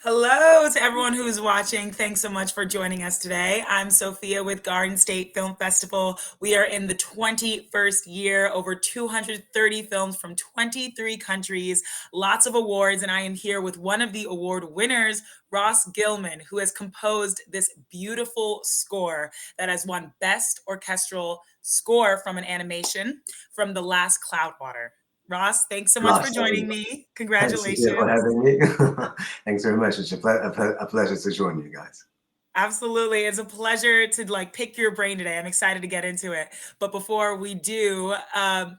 Hello to everyone who's watching. Thanks so much for joining us today. I'm Sophia with Garden State Film Festival. We are in the 21st year, over 230 films from 23 countries, lots of awards, and I am here with one of the award winners, Ross Gilman, who has composed this beautiful score that has won Best Orchestral Score from an animation from The Last Cloudwater. Ross, thanks so much for Gosh, joining me. thanks again for Congratulations. having me. Thanks very much. It's a pleasure to join you guys. Absolutely. It's a pleasure to pick your brain today. I'm excited to get into it. But before we do, I'm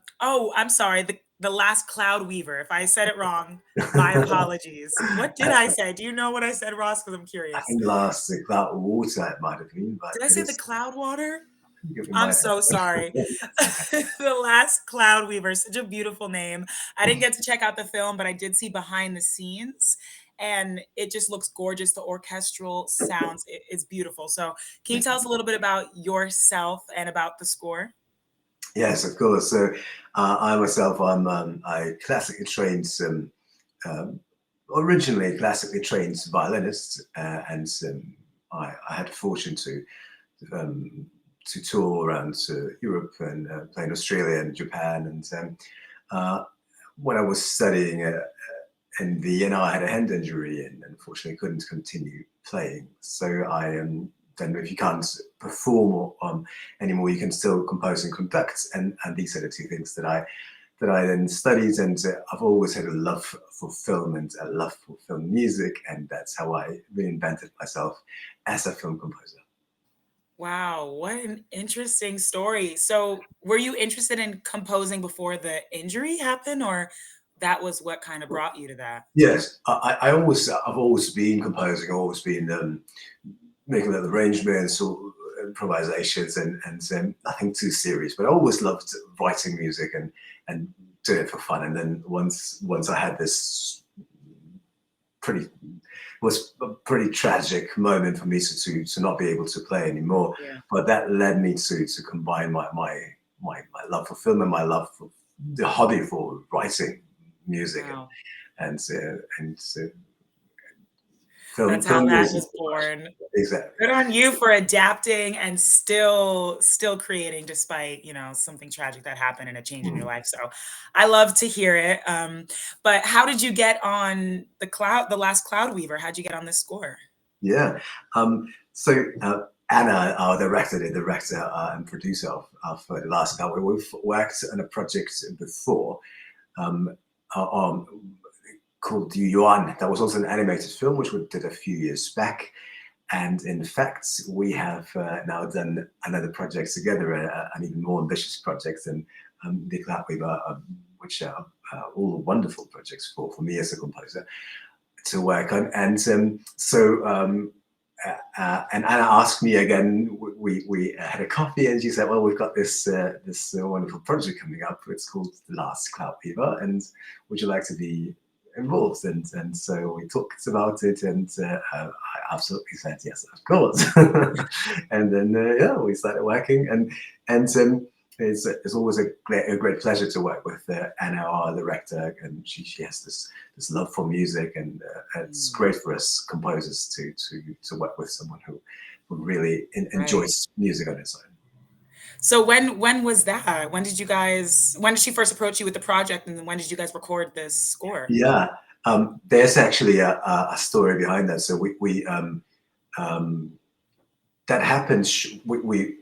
sorry, the last Cloudweaver. If I said it wrong, my apologies. What did I say? Do you know what I said, Ross? Because I'm I curious. think last Cloud Water it might have been, but Did I it say the is. Cloud Water? I think it I'm might so have. sorry. It's okay. The Last Cloudweaver, such a beautiful name. I didn't get to check out the film, but I did see behind the scenes, and it just looks gorgeous. The orchestral sounds, it's beautiful. So, can you tell us a little bit about yourself and about the score? Yes, of course. So I myself, I classically trained um, originally classically trained violinist, and I had the fortune um, to tour around Europe and play in Australia and Japan. And uh, when I was studying in Vienna, I had a hand injury and unfortunately couldn't continue playing. So then if you can't perform anymore, you can still compose and conduct. And these are the two things that I then studied. And I've always had a love for film and a love for film music. And that's how I reinvented myself as a film composer. Wow, what an interesting story. So, were you interested in composing before the injury happened, or that was what kind of brought you to that? Yes, I've always been composing, always been making little arrangements or improvisations, and nothing too serious. But I always loved writing music and doing it for fun. And then once I had this pretty was a pretty tragic moment for me to not be able to play anymore. Yeah. But that led me to combine my love for film and my love for the hobby for writing music Wow. and film That's how film that music. was born. Exactly. Good on you for adapting and still creating despite, something tragic that happened and a change in your Mm. life. So I love to hear it. But how did you get on the last Cloud Weaver? How'd you get on this score? Yeah. So Anna, our director and producer of The Last Hour, we've worked on a project before um, on called Yuan. That was also an animated film, which we did a few years back. And in fact, we have now done another project together, an even more ambitious project than the Cloudweaver, which are all wonderful projects for me as a composer to work on. And and Anna asked me again. We had a coffee, and she said, "Well, we've got this wonderful project coming up. It's called The Last Cloudweaver, and would you like to be involved?" And so we talked about it, and I absolutely said yes, of course. And then yeah, we started working, and it's always a great pleasure to work with Anna, our director, and she has this love for music, and it's Mm, great for us composers to work with someone who really right. enjoys music on its own. So when was that? When did she first approach you with the project, and then when did you guys record this score? Yeah, there's actually a story behind that. So um, that happened. We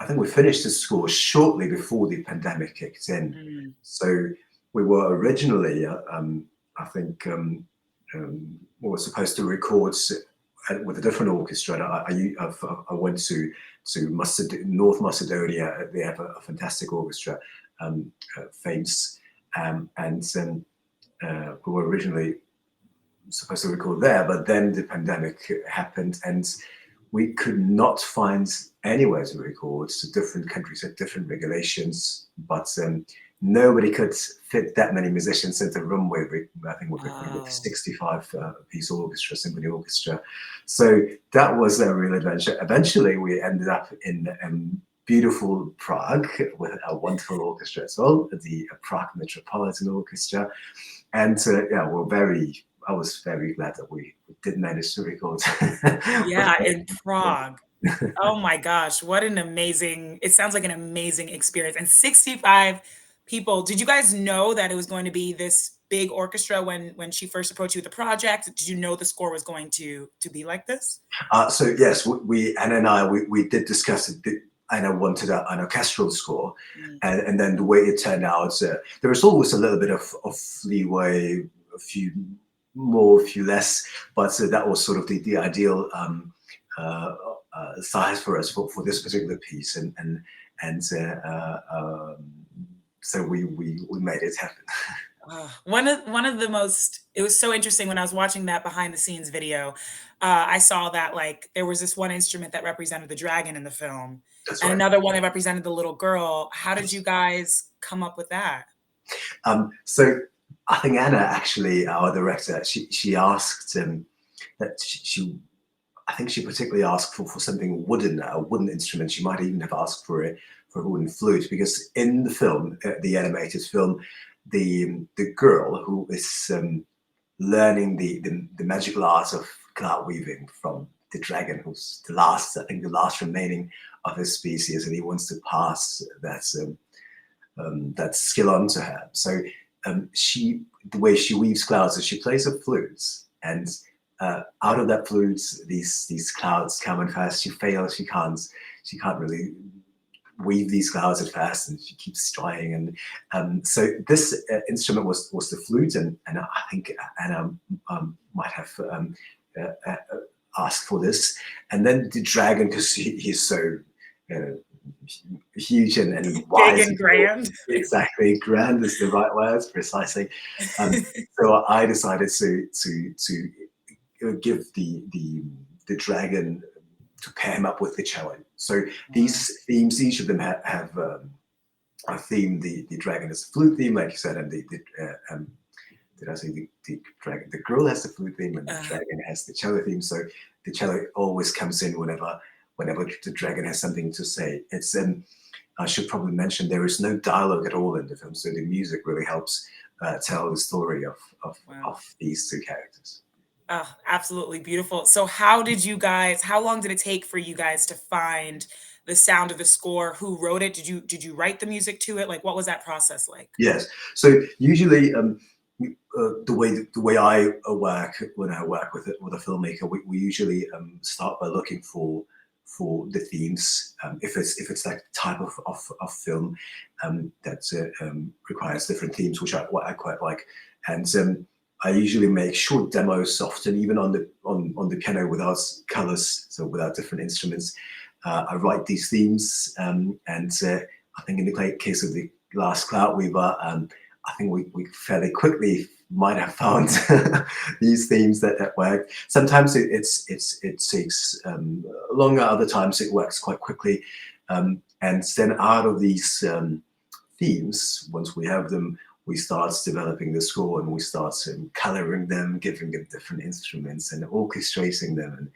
I think we finished the score shortly before the pandemic kicked in. Mm, So we were originally, I think, we were supposed to record with a different orchestra. I went to North Macedonia. They have a fantastic orchestra, Fames, and we were originally supposed to record there, but then the pandemic happened, and we could not find anywhere to record. So different countries had different regulations, but nobody could fit that many musicians into a room with. I think we're recording with wow. 65 piece orchestra, symphony orchestra. So that was a real adventure. Eventually, we ended up in beautiful Prague with a wonderful orchestra as well, the Prague Metropolitan Orchestra. And yeah, I was very glad that we did manage to record. Yeah, in Prague. Oh my gosh, what an amazing it sounds like an amazing experience, and 65 people. Did you guys know that it was going to be this big orchestra when she first approached you with the project? Did you know the score was going to be like this? So yes, we Anna and I we did discuss it. Anna wanted an orchestral score, Mm. and then the way it turned out, there was always a little bit of leeway, a few more, a few less, but that was sort of the ideal size for us for this particular piece, and so we made it happen. One of the most it was so interesting when I was watching that behind the scenes video. I saw that like there was this one instrument that represented the dragon in the film, That's and right. another one that represented the little girl. How did you guys come up with that? So I think Anna, actually, our director, she asked that she I think she particularly asked for something wooden, a wooden instrument. She might even have asked for a wooden flute, because in the film, the animated film, the girl who is learning the magical art of cloud weaving from the dragon, who's the last, I think, the last remaining of his species, and he wants to pass that skill on to her. So the way she weaves clouds is she plays a flute, and out of that flute, these clouds come, and fast she fails. She can't really weave these clouds at fast, and she keeps trying. And so this instrument was the flute, and I think Anna might have asked for this, and then the dragon, because he's so uh, huge and Big wise. and grand. Exactly, grand is the right word, precisely. So I decided to give the dragon, to pair him up with the cello. So Wow. these themes, each of them have a theme. The dragon is the flute theme, like you said, and did I say the dragon? The girl has the flute theme, and the Uh, dragon has the cello theme. So the cello always comes in whenever the dragon has something to say. It's I should probably mention there is no dialogue at all in the film, so the music really helps tell the story wow. of these two characters. Oh, absolutely beautiful. So how long did it take for you guys to find the sound of the score? Who wrote it? Did you write the music to it? Like, what was that process like? Yes. So usually, the way I work when I work with a filmmaker, we usually start by looking for the themes. If it's that type of film that requires different themes, which what I quite like, and I usually make short demos, often even on the piano without colors, so without different instruments. I write these themes, and I think in the case of the last Cloudweaver, I think we fairly quickly might have found these themes that work. Sometimes it takes longer. Other times it works quite quickly. And then out of these themes, once we have them, we start developing the score, and we start coloring them, giving them different instruments, and orchestrating them,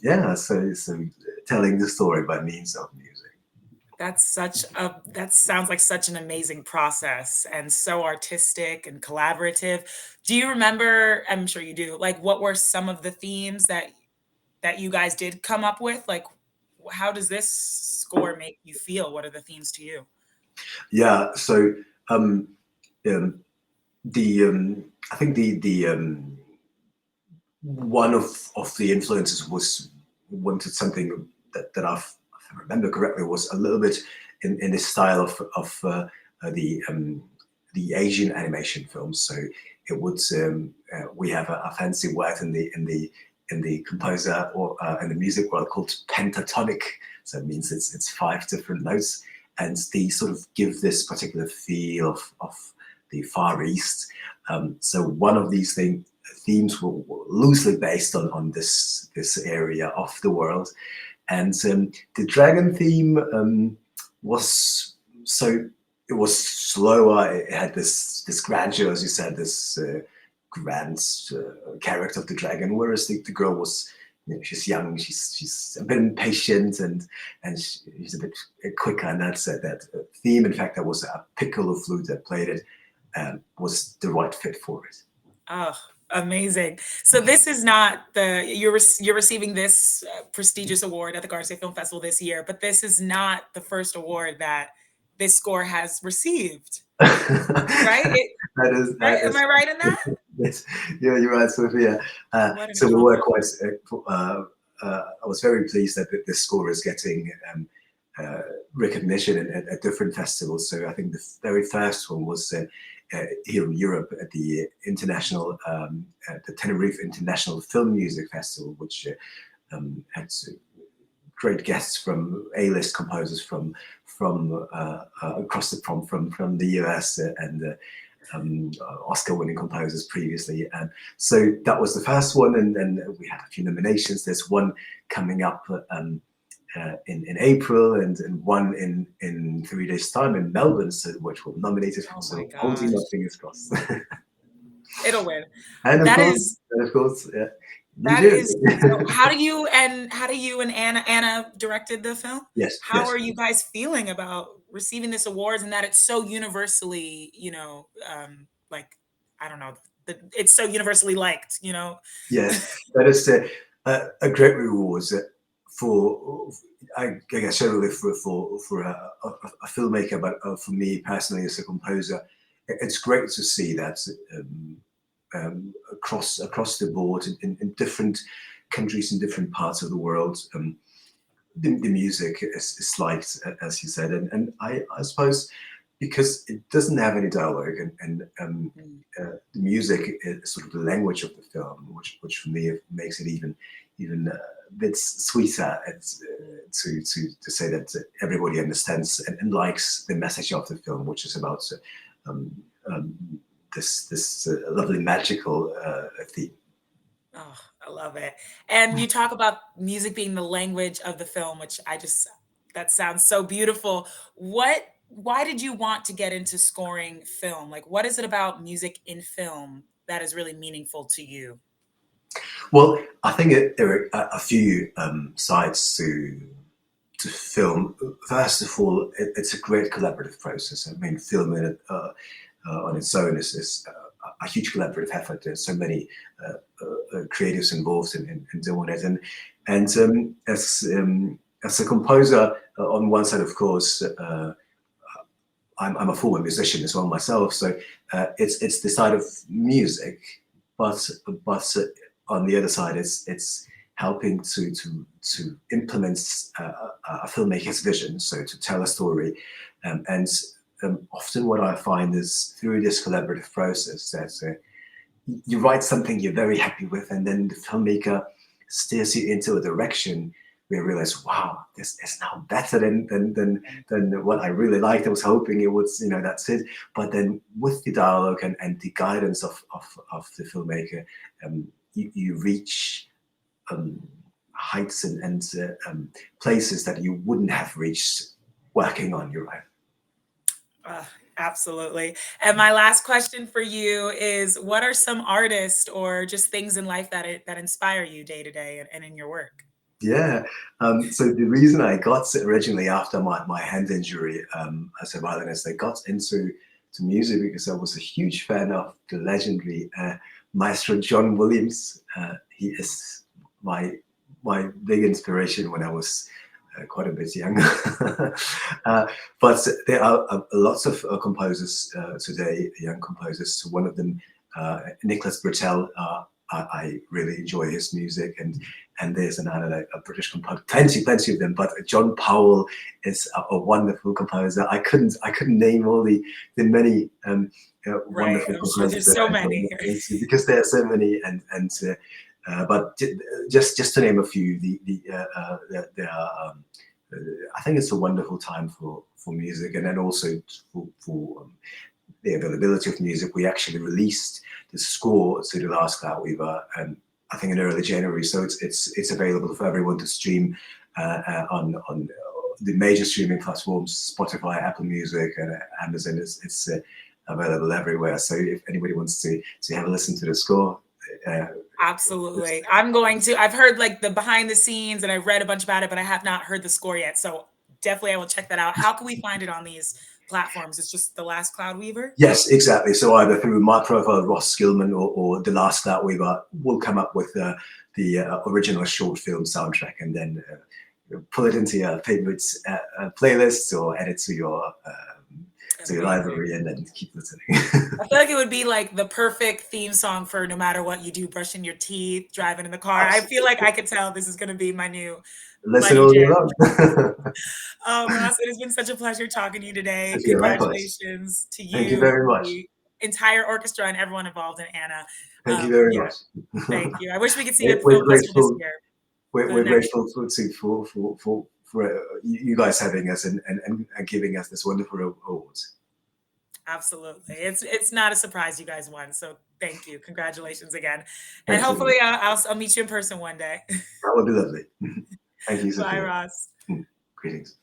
yeah, so telling the story by means of music. That sounds like such an amazing process and so artistic and collaborative. Do you remember, I'm sure you do, like what were some of the themes that you guys did come up with? Like how does this score make you feel? What are the themes to you? Yeah, so um, um, the I think the one of the influences was wanted something that if I remember correctly, was a little bit in the style of the Asian animation films. So it would we have a fancy word in the composer or in the music world called pentatonic. So it means it's five different notes, and they sort of give this particular feel of the Far East. So one of these themes were loosely based on this area of the world, and the dragon theme was so it was slower. It had this grandeur, as you said, this grand character of the dragon, whereas the girl was. She's young. She's a bit impatient, and she's a bit quicker. And that's that theme. In fact, there was a piccolo flute that played it, was the right fit for it. Oh, Amazing. So this is not the you're receiving this prestigious award at the Garden State Film Festival this year, but this is not the first award that this score has received, right? Right? That Am is I right in that? yes, yeah, you're right, Sophia. What an So we were accomplishment. quite. I was very pleased that this score is getting uh, recognition at different festivals. So I think the very first one was here in Europe at the the Tenerife International Film Music Festival, which had great guests from A-list composers from across the from the US Oscar-winning composers previously, and so that was the first one. And then we had a few nominations. There's one coming up in April, and one in 3 days' time in Melbourne, so which will nominate it. Oh my So holding my gosh. fingers crossed. It'll win. and of That course, is and of course, yeah, you That do. is so how do you and Anna directed the film? Yes, How yes. are you guys feeling about receiving this awards and that it's so universally, like I don't know, it's so universally liked, you know? Yes, that is a great reward for, I guess, generally for a filmmaker, but for me personally as a composer, it's great to see that across the board in different countries in different parts of the world. The music is liked, as you said, and I suppose because it doesn't have any dialogue, Mm. the music is sort of the language of the film, which for me makes it even a bit sweeter. It's, to say that everybody understands and likes the message of the film, which is about um, um, this lovely magical theme. Oh, I love it. And you talk about music being the language of the film, which that sounds so beautiful. Why did you want to get into scoring film? Like, what is it about music in film that is really meaningful to you? Well, I think there are a few sides to film. First of all, it's a great collaborative process. I mean, film on its own is a huge collaborative effort. There's so many creatives involved in doing it, and as a composer, on one side, of course, I'm a former musician as well myself, so it's the side of music, but on the other side, it's helping to implement a filmmaker's vision, so to tell a story, and often what I find is through this collaborative process that you write something you're very happy with, and then the filmmaker steers you into a direction where you realize, wow, this is now better than what I really liked. I was hoping it was, that's it. But then with the dialogue and the guidance of the filmmaker, you reach um, heights and places that you wouldn't have reached working on your own. Uh, Absolutely. And my last question for you is, what are some artists or just things in life that inspire you day to day and in your work? Yeah. So the reason I got originally after my hand injury as a violinist, I got into music because I was a huge fan of the legendary maestro John Williams. He is my big inspiration when I was quite a bit younger. uh, but there are lots of composers today, young composers. One of them, Nicholas Britell. I really enjoy his music, and there's another a British composer, plenty of them. But John Powell is a wonderful composer. I couldn't name all the many Right. wonderful I'm sure composers there's that so I many. got into because there are so many, but just to name a few, there are. I think it's a wonderful time for music, and then also for the availability of music. We actually released the score to the last Cloudweaver, I think in early January, so it's available for everyone to stream on the major streaming platforms, Spotify, Apple Music, and Amazon. It's available everywhere. So if anybody wants to have a listen to the score, uh, Absolutely. I've heard like the behind the scenes and I've read a bunch about it, but I have not heard the score yet. So definitely I will check that out. How can we find it on these platforms? It's just The Last Cloudweaver? Yes, exactly. So either through my profile, Ross Skillman, or The Last Cloudweaver, we'll come up with the original short film soundtrack, and then pull it into your favorites playlists, or add it to your library, and then keep listening. I feel like it would be like the perfect theme song for no matter what you do, brushing your teeth, driving in the car. I feel like I could tell this is going to be my new Listen all year jam. long. Ross, it has been such a pleasure talking to you today. Okay, Congratulations to you, Thank you very much. the entire orchestra, and everyone involved in Anna. Thank you very much. Thank you. I wish we could see you at the We're film festival this grateful. year. We're grateful for you guys having us and giving us this wonderful awards. Absolutely. It's not a surprise you guys won. So thank you. Congratulations again. Thank And you. hopefully I'll meet you in person one day. That would be lovely. Thank you, Sophia. Bye, Ross. Greetings.